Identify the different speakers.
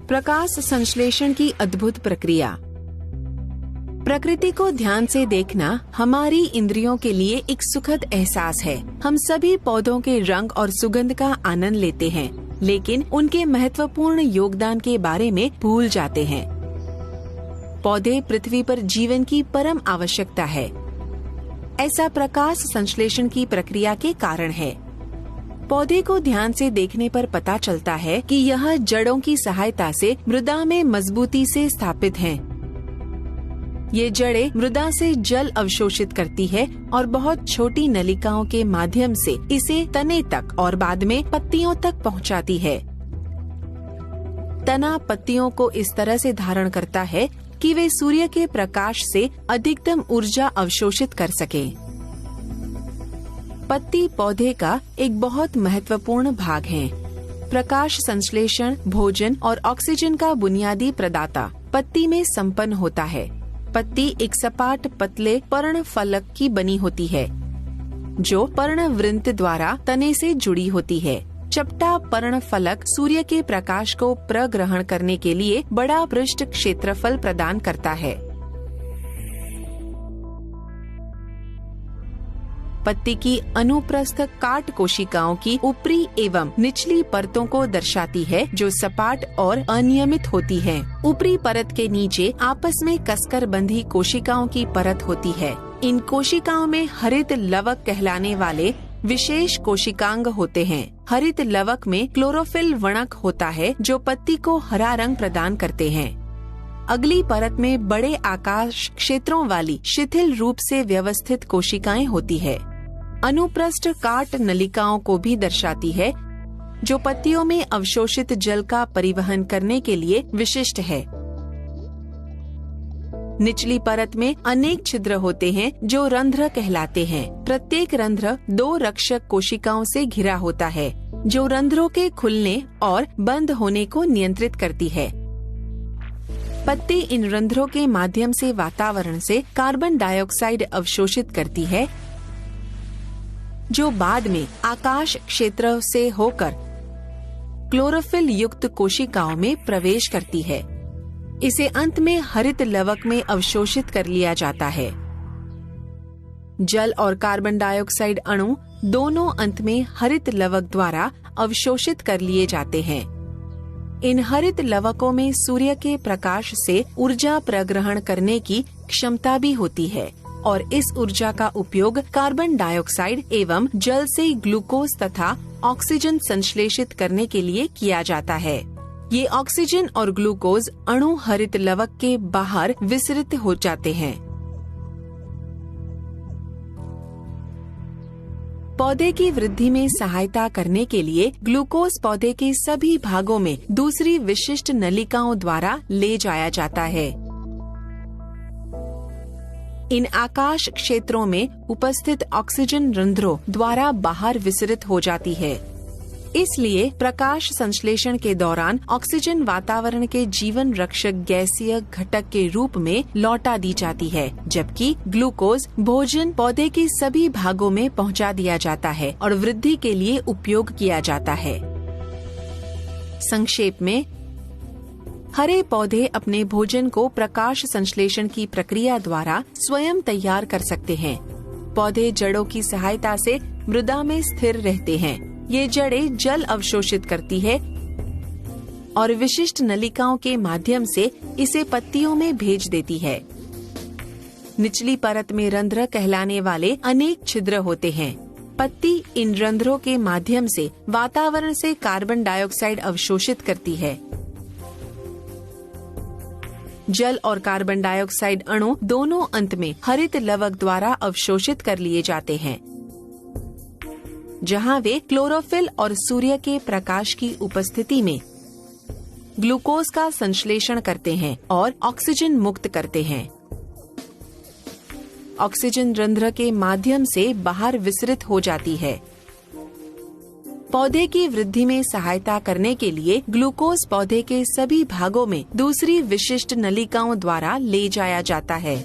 Speaker 1: प्रकाश संश्लेषण की अद्भुत प्रक्रिया। प्रकृति को ध्यान से देखना हमारी इंद्रियों के लिए एक सुखद एहसास है। हम सभी पौधों के रंग और सुगंध का आनंद लेते हैं, लेकिन उनके महत्वपूर्ण योगदान के बारे में भूल जाते हैं। पौधे पृथ्वी पर जीवन की परम आवश्यकता है। ऐसा प्रकाश संश्लेषण की प्रक्रिया के कारण है। पौधे को ध्यान से देखने पर पता चलता है कि यह जड़ों की सहायता से मृदा में मजबूती से स्थापित हैं। ये जड़ें मृदा से जल अवशोषित करती है और बहुत छोटी नलिकाओं के माध्यम से इसे तने तक और बाद में पत्तियों तक पहुंचाती है। तना पत्तियों को इस तरह से धारण करता है कि वे सूर्य के प्रकाश से अधिकतम ऊर्जा अवशोषित कर सकें। पत्ती पौधे का एक बहुत महत्वपूर्ण भाग है। प्रकाश संश्लेषण, भोजन और ऑक्सीजन का बुनियादी प्रदाता पत्ती में संपन्न होता है। पत्ती एक सपाट पतले पर्णफलक की बनी होती है, जो पर्णवृंत द्वारा तने से जुड़ी होती है। चपटा पर्णफलक सूर्य के प्रकाश को प्रग्रहण करने के लिए बड़ा पृष्ठ क्षेत्रफल प्रदान करता है। पत्ती की अनुप्रस्थ काट कोशिकाओं की ऊपरी एवं निचली परतों को दर्शाती है, जो सपाट और अनियमित होती हैं। ऊपरी परत के नीचे आपस में कसकर बंधी कोशिकाओं की परत होती है। इन कोशिकाओं में हरित लवक कहलाने वाले विशेष कोशिकांग होते हैं। हरित लवक में क्लोरोफिल वणक होता है, जो पत्ती को हरा रंग प्रदान करते हैं। अगली परत में बड़े आकाश क्षेत्रों वाली शिथिल रूप से व्यवस्थित कोशिकाएं होती है। अनुप्रस्थ काट नलिकाओं को भी दर्शाती है, जो पत्तियों में अवशोषित जल का परिवहन करने के लिए विशिष्ट है। निचली परत में अनेक छिद्र होते हैं, जो रंध्र कहलाते हैं। प्रत्येक रंध्र 2 रक्षक कोशिकाओं से घिरा होता है, जो रंध्रों के खुलने और बंद होने को नियंत्रित करती है। पत्ती इन रंध्रों के माध्यम से वातावरण से कार्बन डाइऑक्साइड अवशोषित करती है, जो बाद में आकाश क्षेत्र से होकर क्लोरोफिल युक्त कोशिकाओं में प्रवेश करती है। इसे अंत में हरित लवक में अवशोषित कर लिया जाता है। जल और कार्बन डाइऑक्साइड अणु दोनों अंत में हरित लवक द्वारा अवशोषित कर लिए जाते हैं। इन हरित लवकों में सूर्य के प्रकाश से ऊर्जा प्रग्रहण करने की क्षमता भी होती है और इस ऊर्जा का उपयोग कार्बन डाइऑक्साइड एवं जल से ग्लूकोज तथा ऑक्सीजन संश्लेषित करने के लिए किया जाता है। ये ऑक्सीजन और ग्लूकोज अणु हरित लवक के बाहर विसरित हो जाते हैं। पौधे की वृद्धि में सहायता करने के लिए ग्लूकोज पौधे के सभी भागों में दूसरी विशिष्ट नलिकाओं द्वारा ले जाया जाता है। इन आकाश क्षेत्रों में उपस्थित ऑक्सीजन रंध्रों द्वारा बाहर विसरित हो जाती है। इसलिए प्रकाश संश्लेषण के दौरान ऑक्सीजन वातावरण के जीवन रक्षक गैसीय घटक के रूप में लौटा दी जाती है, जबकि ग्लूकोज भोजन पौधे के सभी भागों में पहुंचा दिया जाता है और वृद्धि के लिए उपयोग किया जाता है। संक्षेप में, हरे पौधे अपने भोजन को प्रकाश संश्लेषण की प्रक्रिया द्वारा स्वयं तैयार कर सकते हैं। पौधे जड़ों की सहायता से मृदा में स्थिर रहते हैं। ये जड़ें जल अवशोषित करती है और विशिष्ट नलिकाओं के माध्यम से इसे पत्तियों में भेज देती है। निचली परत में रंध्र कहलाने वाले अनेक छिद्र होते हैं। पत्ती इन रंध्रों के माध्यम से वातावरण से कार्बन डाइऑक्साइड अवशोषित करती है। जल और कार्बन डाइऑक्साइड अणु दोनों अंत में हरित लवक द्वारा अवशोषित कर लिए जाते हैं, जहां वे क्लोरोफिल और सूर्य के प्रकाश की उपस्थिति में ग्लूकोज का संश्लेषण करते हैं और ऑक्सीजन मुक्त करते हैं। ऑक्सीजन रंध्र के माध्यम से बाहर विसरित हो जाती है। पौधे की वृद्धि में सहायता करने के लिए ग्लूकोज पौधे के सभी भागों में दूसरी विशिष्ट नलिकाओं द्वारा ले जाया जाता है।